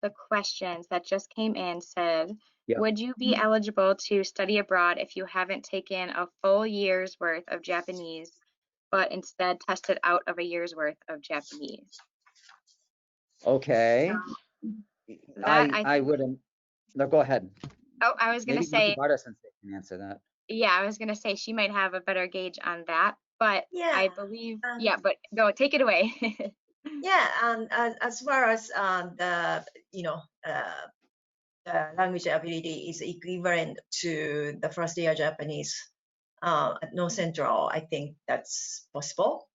the questions that just came in said, Yeah. would you be eligible to study abroad if you haven't taken a full year's worth of Japanese, but instead tested out of a year's worth of Japanese? Okay. That I I wouldn't. No, go ahead. Oh, I was gonna Maybe say, Matsubara Sensei can answer that. yeah, I was gonna say she might have a better gauge on that, but Yeah. I believe, Um, yeah, but go, take it away. yeah. As far as the you know the language ability is equivalent to the first year Japanese at no central, I think that's possible.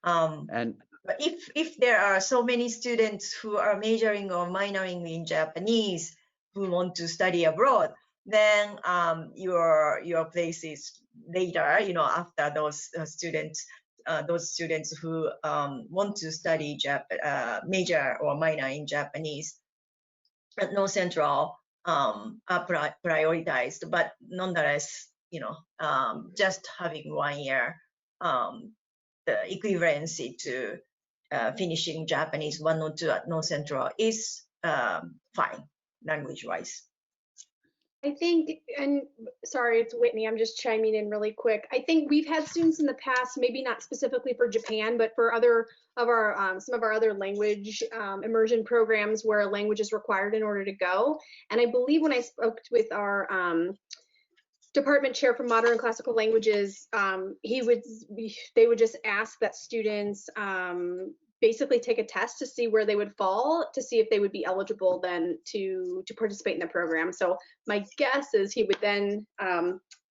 And But if there are so many students who are majoring or minoring in Japanese who want to study abroad, then your place is later. After those students who want to study major or minor in Japanese at no central are prioritized. But nonetheless, just having 1 year the equivalency to finishing Japanese 1 or 2 at no central is fine language wise. I think, and sorry, it's Whitney, I'm just chiming in really quick. I think we've had students in the past, maybe not specifically for Japan, but for other of our, some of our other language immersion programs where a language is required in order to go. And I believe when I spoke with our department chair for modern and classical languages, they would just ask that students basically take a test to see where they would fall, to see if they would be eligible then to participate in the program. So my guess is he would then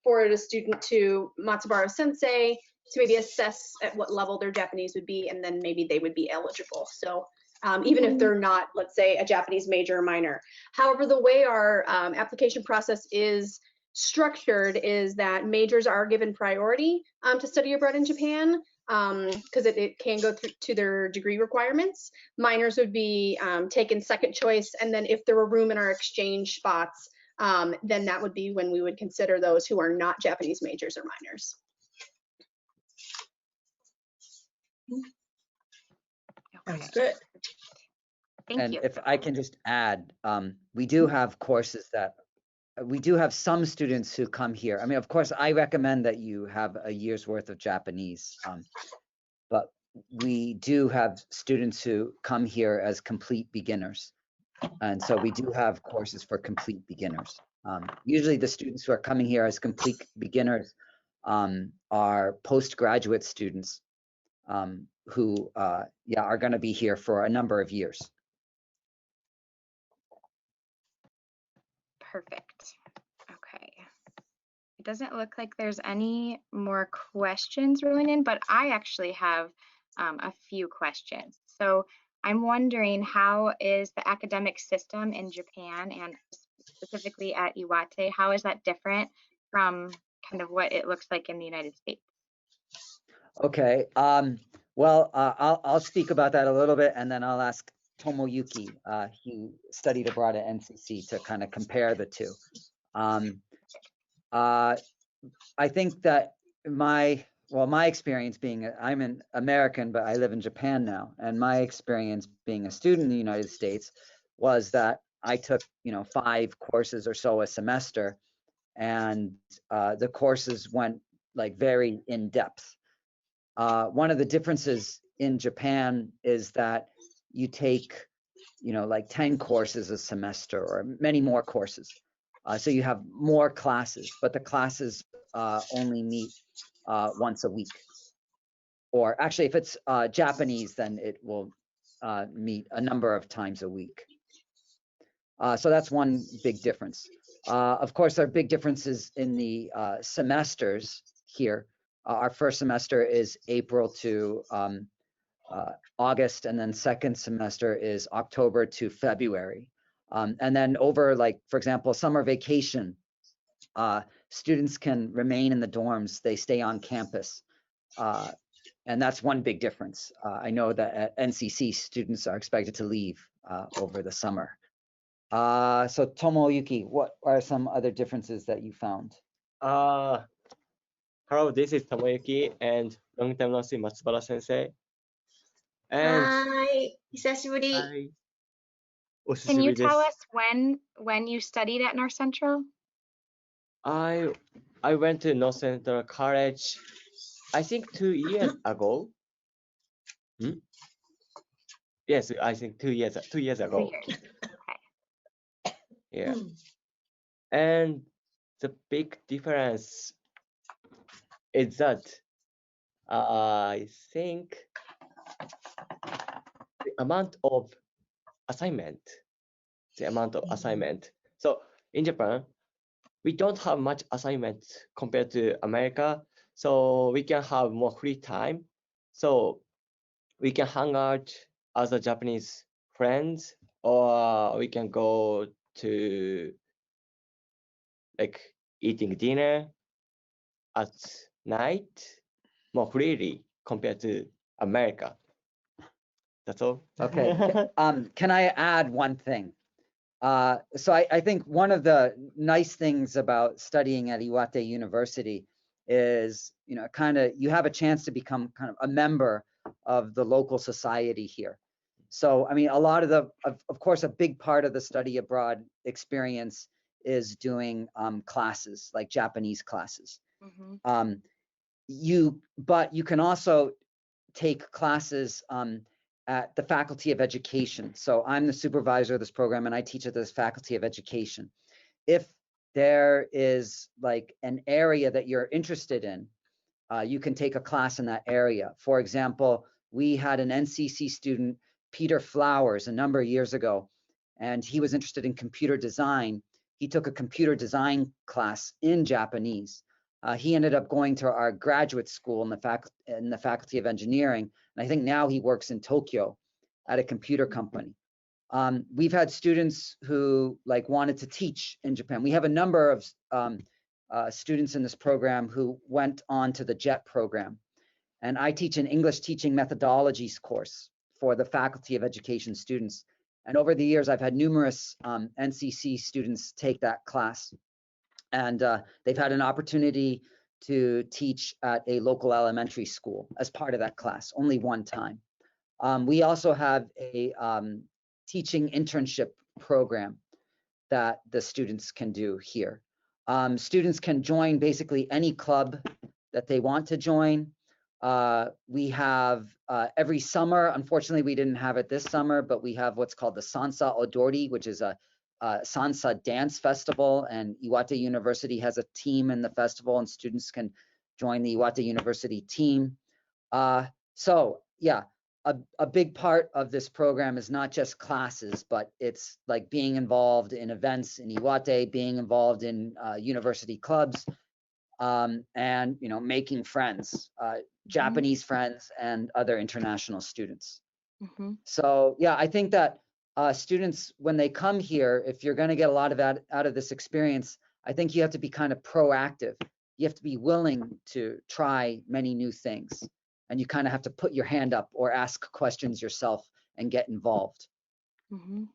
forward a student to Matsubara Sensei to maybe assess at what level their Japanese would be, and then maybe they would be eligible. So even if they're not, let's say, a Japanese major or minor. However, the way our application process is structured is that majors are given priority to study abroad in Japan, because it can go through to their degree requirements. Minors would be taken second choice, and then if there were room in our exchange spots, then that would be when we would consider those who are not Japanese majors or minors. Sounds good. Thank you. if I can just add, we do have courses that we do have some students who come here. I mean, of course, I recommend that you have a year's worth of Japanese, but we do have students who come here as complete beginners. And so we do have courses for complete beginners. Usually the students who are coming here as complete beginners are postgraduate students who are going to be here for a number of years. Perfect. Okay. It doesn't look like there's any more questions rolling in, but I actually have a few questions. So I'm wondering, how is the academic system in Japan, and specifically at Iwate, how is that different from kind of what it looks like in the United States? Okay. Well, I'll speak about that a little bit, and then I'll ask Tomoyuki, who studied abroad at NCC, to kind of compare the two. I think that my experience being, I'm an American, but I live in Japan now, and my experience being a student in the United States was that I took, 5 courses or so a semester, and the courses went like very in depth. One of the differences in Japan is that you take, like 10 courses a semester or many more courses. So you have more classes, but the classes only meet once a week. Or actually, if it's Japanese, then it will meet a number of times a week. So that's one big difference. Of course, there are big differences in the semesters here. Our first semester is April to August, and then second semester is October to February. And then over, like, for example, summer vacation, students can remain in the dorms, they stay on campus. And that's one big difference. I know that at NCC, students are expected to leave over the summer. So Tomoyuki, what are some other differences that you found? Hello, this is Tomoyuki, and long time no see, Matsubara Sensei. And はい、久しぶり。hi, お久 Can しぶ you りで tell す。 us when you studied at North Central? I went to North Central College, I think 2 years ago. Hmm? Yes, I think 2 years 2 years 2 ago. years. Okay. Yeah. And the big difference is that I think the amount of assignment, the amount of assignment. So in Japan, we don't have much assignment compared to America, so we can have more free time. So we can hang out as a Japanese friends, or we can go to like eating dinner at night more freely compared to America. That's all. Okay. Can I add one thing? So I think one of the nice things about studying at Iwate University is, you know, you have a chance to become kind of a member of the local society here. So, I mean, a lot of of course, a big part of the study abroad experience is doing classes, like Japanese classes. Mhm. But you can also take classes at the Faculty of Education. So I'm the supervisor of this program and I teach at this Faculty of Education. If there is like an area that you're interested in, you can take a class in that area. For example, we had an NCC student, Peter Flowers, a number of years ago, and he was interested in computer design. He took a computer design class in Japanese. He ended up going to our graduate school in the Faculty of Engineering, and I think now he works in Tokyo at a computer company. We've had students who like wanted to teach in Japan. We have a number of students in this program who went on to the JET program. And I teach an English teaching methodologies course for the Faculty of Education students. And over the years, I've had numerous NCC students take that class. And they've had an opportunity to teach at a local elementary school as part of that class, only one time. We also have a teaching internship program that the students can do here. Students can join basically any club that they want to join. We have every summer, unfortunately, we didn't have it this summer, but we have what's called the Sansa Odori, which is a Sansa dance festival, and Iwate University has a team in the festival, and students can join the Iwate University team. So yeah, a big part of this program is not just classes, but it's like being involved in events in Iwate, being involved in university clubs, and you know, making friends, Japanese friends and other international students. Mhm. So yeah, I think that students, when they come here, if you're going to get a lot of out of this experience, I think you have to be kind of proactive. You have to be willing to try many new things, and you kind of have to put your hand up or ask questions yourself and get involved. Mhm.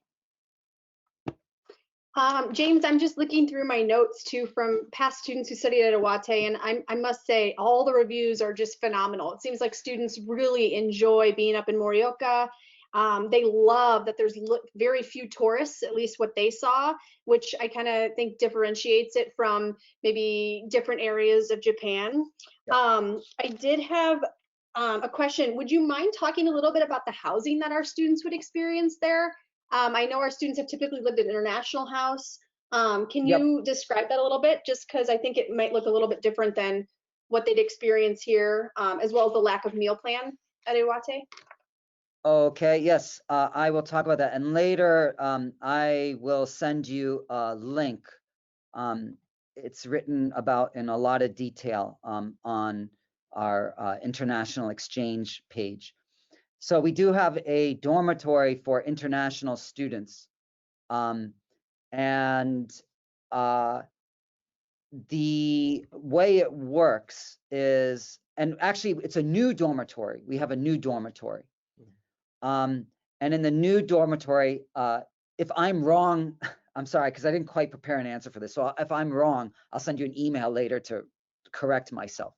James, I'm just looking through my notes too from past students who studied at Iwate, and I must say all the reviews are just phenomenal. It seems like students really enjoy being up in Morioka. They love that there's very few tourists, at least what they saw, which I kind of think differentiates it from maybe different areas of Japan. I did have a question. Would you mind talking a little bit about the housing that our students would experience there? I know our students have typically lived in an international house. Can Yep. you describe that a little bit? Just because I think it might look a little bit different than what they'd experience here, as well as the lack of meal plan at Iwate. Okay, yes, I will talk about that. And later, I will send you a link. It's written about in a lot of detail on our international exchange page. So we do have a dormitory for international students. And the way it works is, and actually it's a new dormitory. We have a new dormitory. And in the new dormitory, if I'm wrong, I'm sorry, because I didn't quite prepare an answer for this. So if I'm wrong, I'll send you an email later to correct myself.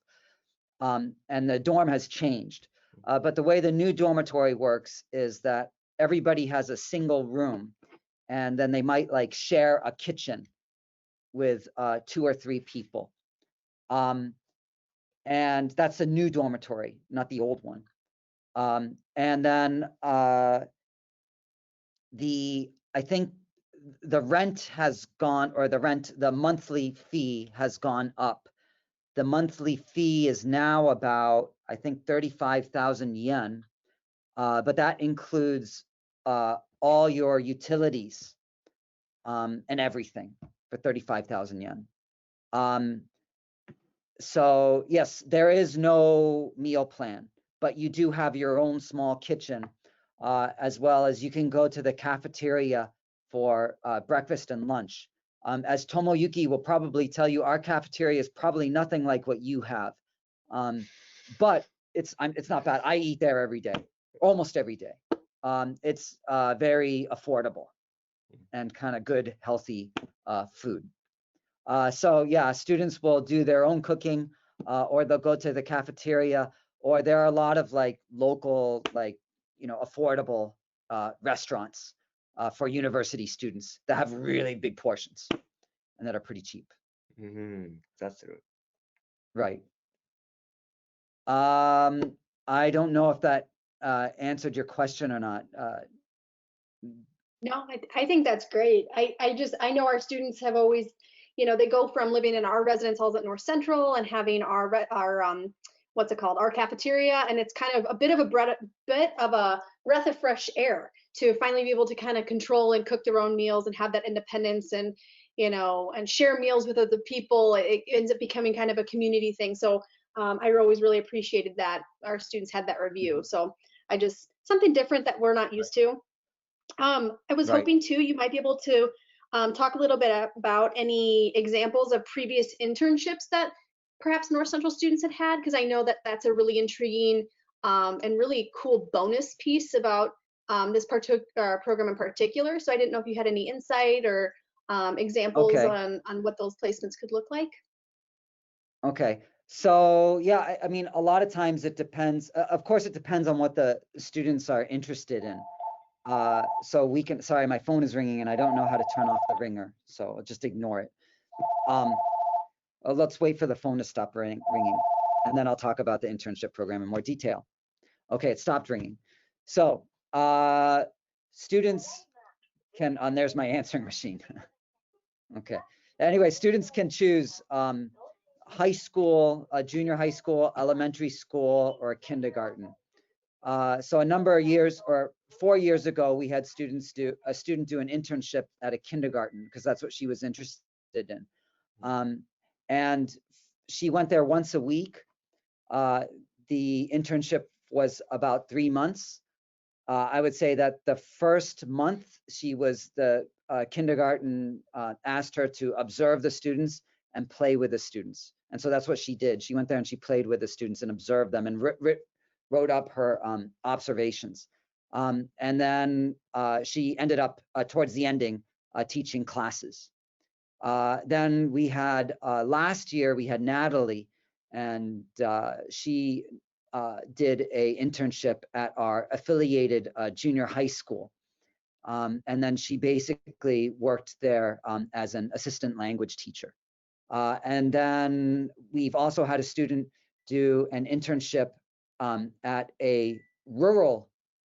And the dorm has changed. But the way the new dormitory works is that everybody has a single room. and then they might like share a kitchen with 2 or 3 people. And that's a new dormitory, not the old one. And then I think the rent has gone, or the monthly fee has gone up. The monthly fee is now about, I think, 35,000 yen, but that includes all your utilities and everything for 35,000 yen. So yes, there is no meal plan, but you do have your own small kitchen, as well as you can go to the cafeteria for breakfast and lunch. As Tomoyuki will probably tell you, our cafeteria is probably nothing like what you have, but it's not bad. I eat there every day, almost every day. It's very affordable and kind of good, healthy food. So yeah, students will do their own cooking, or they'll go to the cafeteria, or there are a lot of like local, like, affordable restaurants for university students that have really big portions and that are pretty cheap. That's true. Right. I don't know if that answered your question or not. No, I think that's great. I know our students have always, they go from living in our residence halls at North Central and having our what's it called, our cafeteria, and it's kind of a bit of a breath of fresh air to finally be able to kind of control and cook their own meals and have that independence, and and share meals with other people. It ends up becoming kind of a community thing. So I always really appreciated that our students had that review. So something different that we're not used to. I was Right. hoping too, you might be able to talk a little bit about any examples of previous internships that perhaps North Central students had, because I know that that's a really intriguing and really cool bonus piece about this program in particular. So I didn't know if you had any insight or examples Okay. on what those placements could look like. Okay. So yeah, I mean, a lot of times it depends. Of course, it depends on what the students are interested in. So we can, sorry, my phone is ringing and I don't know how to turn off the ringer, so I'll just ignore it. Let's wait for the phone to stop ringing, and then I'll talk about the internship program in more detail. Okay, it stopped ringing. So students can, there's my answering machine. Okay. Anyway, students can choose high school, junior high school, elementary school, or kindergarten. So a number of years, or 4 years ago, we had a student do an internship at a kindergarten because that's what she was interested in. And she went there once a week. The internship was about 3 months. I would say that the first month the kindergarten asked her to observe the students and play with the students. And so that's what she did. She went there and she played with the students and observed them and wrote up her observations. And then she ended up towards the ending teaching classes. Then we had last year we had Natalie, and she did a internship at our affiliated junior high school. And then she basically worked there as an assistant language teacher. And then we've also had a student do an internship at a rural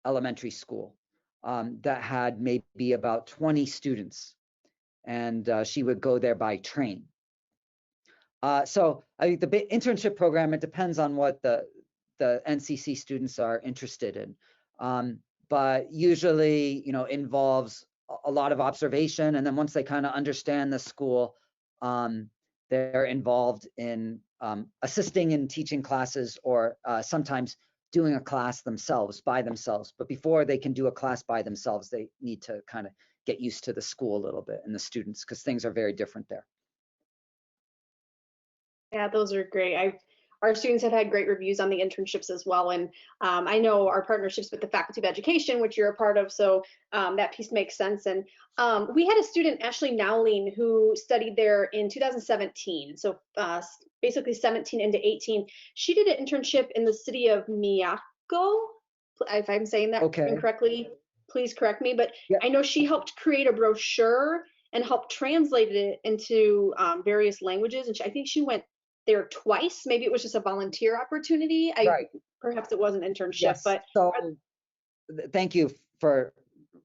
elementary school that had maybe about 20 students, and she would go there by train. So I think the internship program, it depends on what the NCC students are interested in, but usually, involves a lot of observation, and then once they kind of understand the school, they're involved in assisting in teaching classes, or sometimes doing a class themselves by themselves. But before they can do a class by themselves, they need to kind of get used to the school a little bit and the students, because things are very different there. Yeah, those are great. Our students have had great reviews on the internships as well. And I know our partnerships with the Faculty of Education, which you're a part of, so that piece makes sense. And we had a student, Ashley Nowling, who studied there in 2017. So basically 17 into 18. She did an internship in the city of Miyako, if I'm saying that incorrectly. please correct me, but Yeah. I know she helped create a brochure and helped translate it into various languages. And I think she went there twice. Maybe it was just a volunteer opportunity. Right. Perhaps it was an internship, Yes. but So thank you for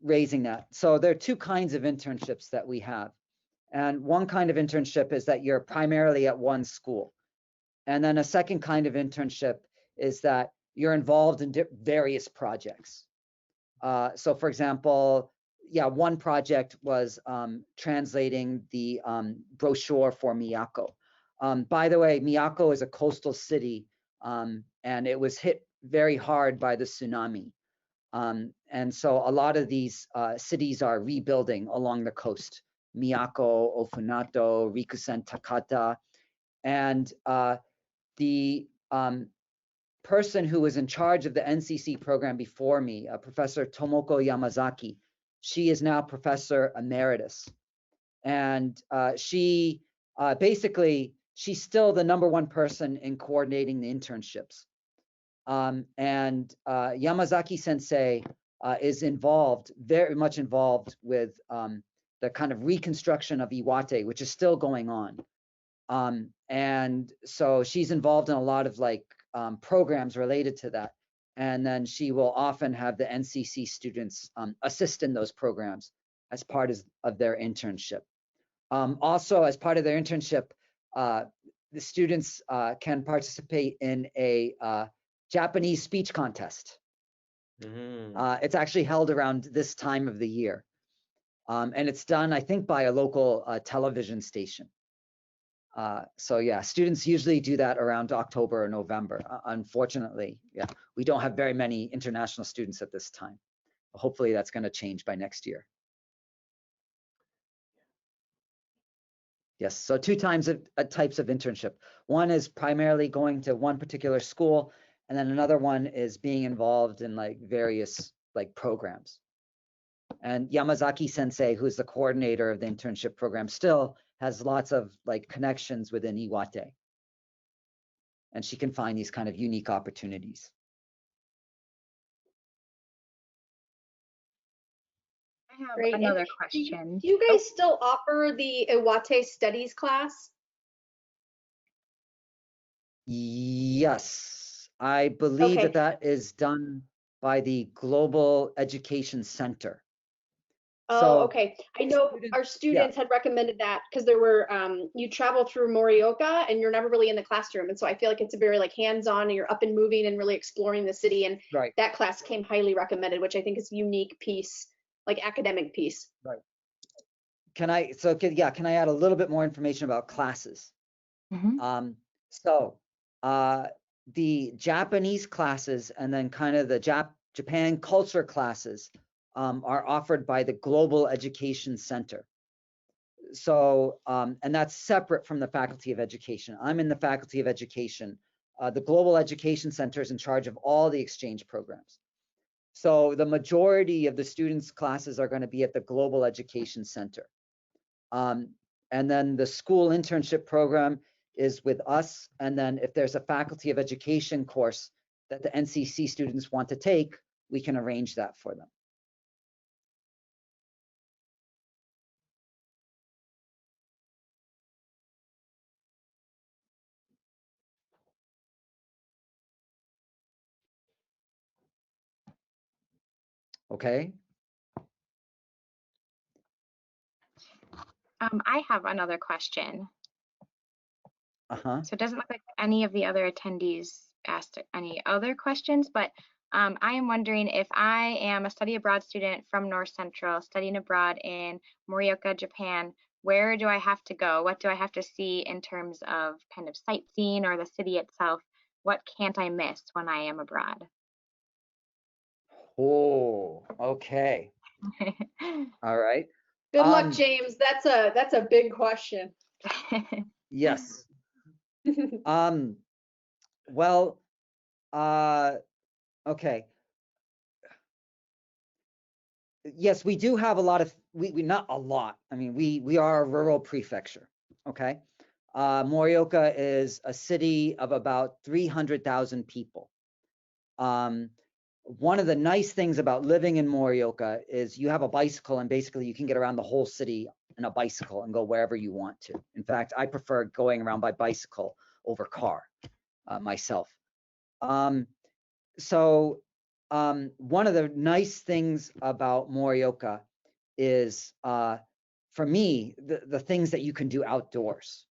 raising that. So there are two kinds of internships that we have. And one kind of internship is that you're primarily at one school. And then a second kind of internship is that you're involved in various projects. So for example, yeah, one project was translating the brochure for Miyako. By the way, Miyako is a coastal city, and it was hit very hard by the tsunami. And so a lot of these cities are rebuilding along the coast: Miyako, Ofunato, Rikusen, Takata. And the person who was in charge of the NCC program before me, Professor Tomoko Yamazaki, she is now Professor Emeritus. And she basically, she's still the #1 person in coordinating the internships. And Yamazaki sensei is involved, very much involved with the kind of reconstruction of Iwate, which is still going on. And so she's involved in a lot of like programs related to that. And then she will often have the NCC students assist in those programs as part of their internship. Also, as part of their internship, the students can participate in a Japanese speech contest. It's actually held around this time of the year. And it's done, I think, by a local television station. So yeah, students usually do that around October or November. Unfortunately, yeah, we don't have very many international students at this time. Hopefully that's going to change by next year. Yes, so two types of internship. One is primarily going to one particular school, and then another one is being involved in like various like programs. And Yamazaki sensei, who's the coordinator of the internship program, still has lots of like connections within Iwate. And she can find these kind of unique opportunities. I have great. another And question. do you guys still offer the Iwate Studies class? Yes, I believe Okay. that is done by the Global Education Center. Oh, So okay. I know our students had recommended that because there were you travel through Morioka and you're never really in the classroom, and so I feel like it's a very like hands-on, and you're up and moving and really exploring the city. And right. that class came highly recommended, which I think is a unique piece, like academic piece. Right. Can I add a little bit more information about classes? Mm-hmm. So the Japanese classes and then kind of the Japan culture classes are offered by the Global Education Center. So, and that's separate from the Faculty of Education. I'm in the Faculty of Education. The Global Education Center is in charge of all the exchange programs. So the majority of the students' classes are going to be at the Global Education Center. And then the school internship program is with us. And then if there's a Faculty of Education course that the NCC students want to take, we can arrange that for them. Okay. I have another question. Uh-huh. So it doesn't look like any of the other attendees asked any other questions, but I am wondering if I am a study abroad student from North Central studying abroad in Morioka, Japan, where do I have to go? What do I have to see in terms of kind of sightseeing or the city itself? What can't I miss when I am abroad? Oh, okay. All right. Good luck, James. That's a big question. Yes. Well, okay. Yes, we do have a lot of, we not a lot. I mean, we are a rural prefecture, okay? Morioka is a city of about 300,000 people. one of the nice things about living in Morioka is you have a bicycle, and basically you can get around the whole city in a bicycle and go wherever you want to. In fact, I prefer going around by bicycle over car myself. So one of the nice things about Morioka is, for me, the things that you can do outdoors.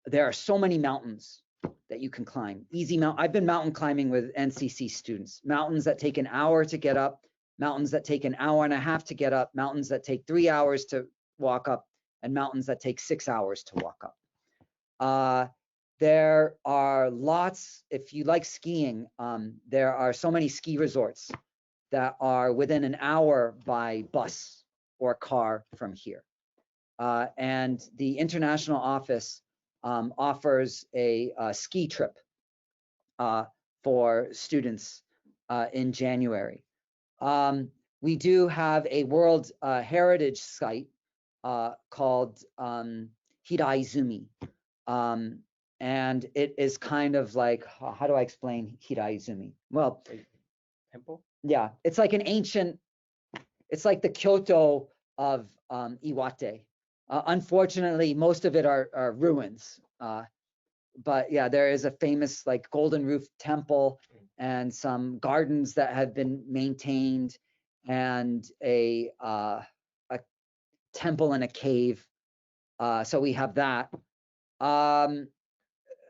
There are so many mountains that you can climb. I've been mountain climbing with NCC students. Mountains that take an hour to get up, mountains that take an hour and a half to get up, mountains that take 3 hours to walk up, and mountains that take 6 hours to walk up. There are lots, if you like skiing, there are so many ski resorts that are within an hour by bus or car from here. And the international office offers a ski trip for students in January. We do have a World Heritage Site called Hiraizumi. And it is kind of like, how do I explain Hiraizumi? Well, Temple? yeah, it's like an ancient, it's like the Kyoto of Iwate. Unfortunately, most of it are ruins. But yeah, there is a famous like golden roof temple and some gardens that have been maintained, and a temple in a cave. So we have that.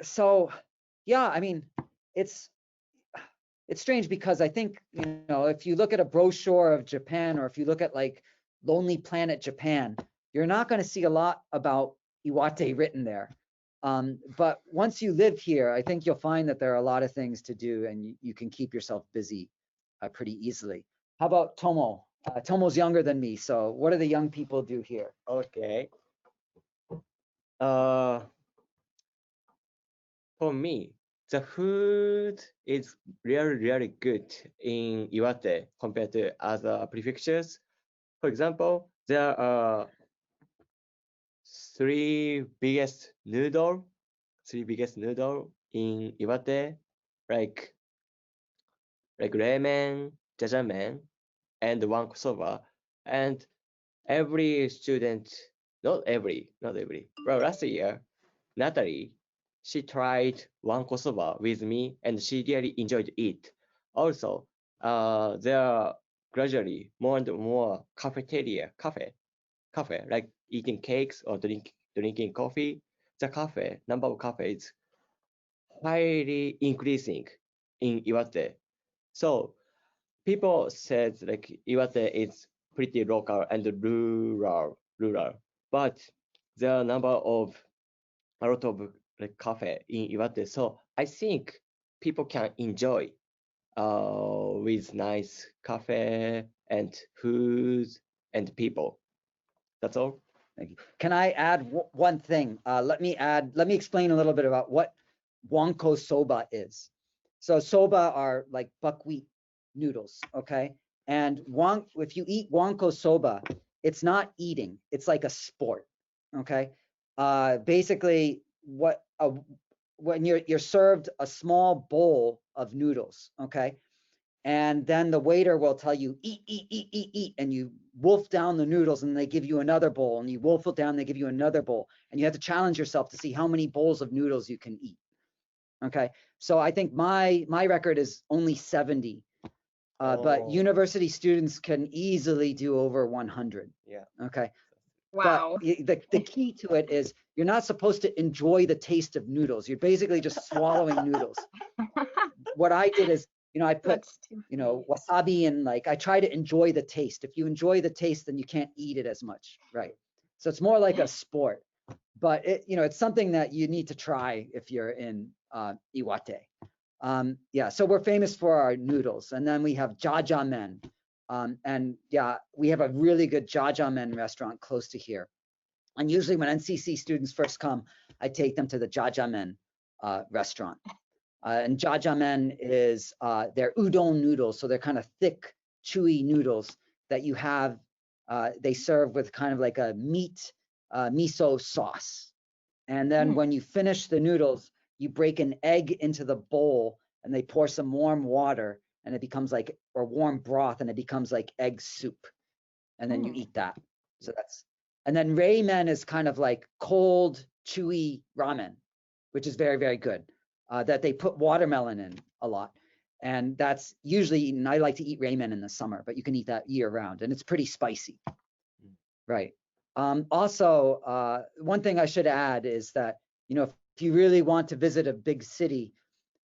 So yeah, I mean, it's strange because I think, you know, if you look at a brochure of Japan, or if you look at like Lonely Planet Japan, you're not going to see a lot about Iwate written there. But once you live here, I think you'll find that there are a lot of things to do, and you can keep yourself busy pretty easily. How about Tomo? Tomo's younger than me, so what do the young people do here? Okay. For me, the food is really good in Iwate compared to other prefectures. For example, there are three biggest noodle in Iwate, like ramen, jajamen, and wanko soba. And every student, not every, well, last year, Natalie, she tried wanko soba with me, and she really enjoyed it. Also, there are gradually more and more cafe, like eating cakes or drinking coffee. The number of cafes highly increasing in Iwate. So people said like Iwate is pretty local and rural, but there are a lot of like cafe in Iwate. So I think people can enjoy with nice cafe and food and people. That's all. Thank you. Can I add one thing? Let me explain a little bit about what wanko soba is. So soba are like buckwheat noodles, okay? And if you eat wanko soba, it's not eating, it's like a sport, okay? Basically, when you're served a small bowl of noodles, okay? And then the waiter will tell you, eat, and you wolf down the noodles, and they give you another bowl, and you wolf it down, they give you another bowl, and you have to challenge yourself to see how many bowls of noodles you can eat. Okay, so I think my record is only 70, but university students can easily do over 100. Yeah. Okay. Wow. But the key to it is you're not supposed to enjoy the taste of noodles. You're basically just swallowing noodles. What I did is, you know, I put, you know, wasabi, and like I try to enjoy the taste. If you enjoy the taste, then you can't eat it as much, right? So it's more like a sport, but it, you know, it's something that you need to try if you're in Iwate. Yeah, so we're famous for our noodles, and then we have jajamen, and yeah, we have a really good jajamen restaurant close to here. And usually when NCC students first come, I take them to the jajamen restaurant. And jajamen is they're udon noodles, so they're kind of thick, chewy noodles that you have. They serve with kind of like a meat miso sauce. And then when you finish the noodles, you break an egg into the bowl, and they pour some warm water, and it becomes like, or warm broth and it becomes like egg soup. And then you eat that. So that's, and then ramen is kind of like cold, chewy ramen, which is very, very good. That they put watermelon in a lot. And that's usually eaten. I like to eat ramen in the summer, but you can eat that year round, and it's pretty spicy. Right. Also, one thing I should add is that, you know, if you really want to visit a big city,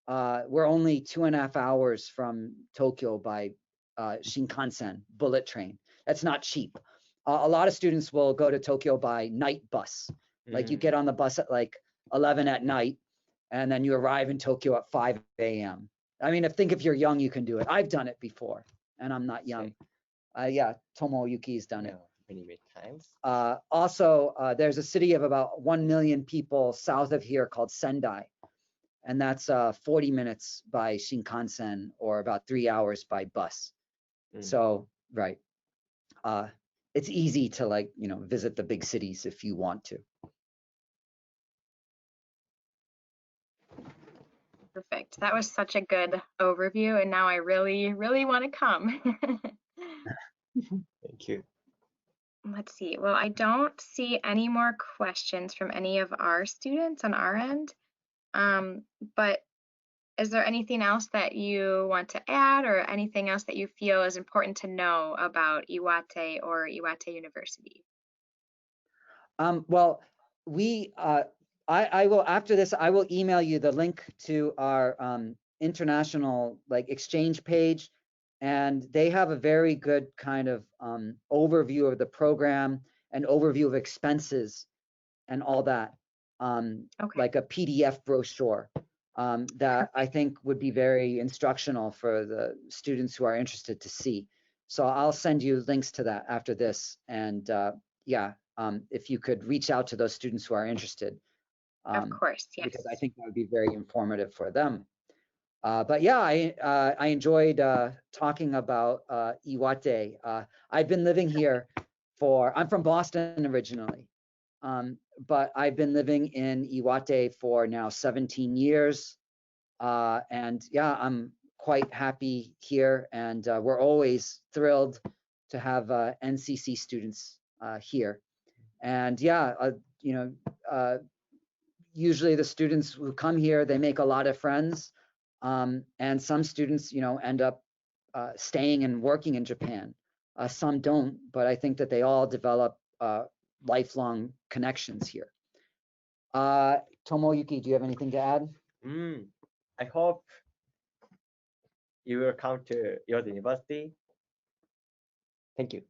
we're only 2.5 hours from Tokyo by Shinkansen, bullet train. That's not cheap. A lot of students will go to Tokyo by night bus. Like you get on the bus at like 11 at night, and then you arrive in Tokyo at 5 a.m. I mean, think if you're young, you can do it. I've done it before, and I'm not young. Yeah, Tomoyuki's done it. Many times. Also, there's a city of about 1 million people south of here called Sendai, and that's 40 minutes by Shinkansen or about 3 hours by bus. So, right. It's easy to, like, you know, visit the big cities if you want to. Perfect. That was such a good overview, and now I really, really want to come. Thank you. Let's see. Well, I don't see any more questions from any of our students on our end. But is there anything else that you want to add, or anything else that you feel is important to know about Iwate or Iwate University? Well, I will, after this, I will email you the link to our international like exchange page, and they have a very good kind of overview of the program and overview of expenses and all that, like a PDF brochure that I think would be very instructional for the students who are interested to see. So I'll send you links to that after this, and yeah. If you could reach out to those students who are interested. Of course, yes. Because I think that would be very informative for them. But yeah, I enjoyed talking about Iwate. I've been living here I'm from Boston originally, but I've been living in Iwate for now 17 years. And yeah, I'm quite happy here, and we're always thrilled to have NCC students here. And yeah, you know, usually the students who come here, they make a lot of friends. And some students, you know, end up staying and working in Japan. Some don't, but I think that they all develop lifelong connections here. Tomoyuki, do you have anything to add? I hope you will come to your university. Thank you.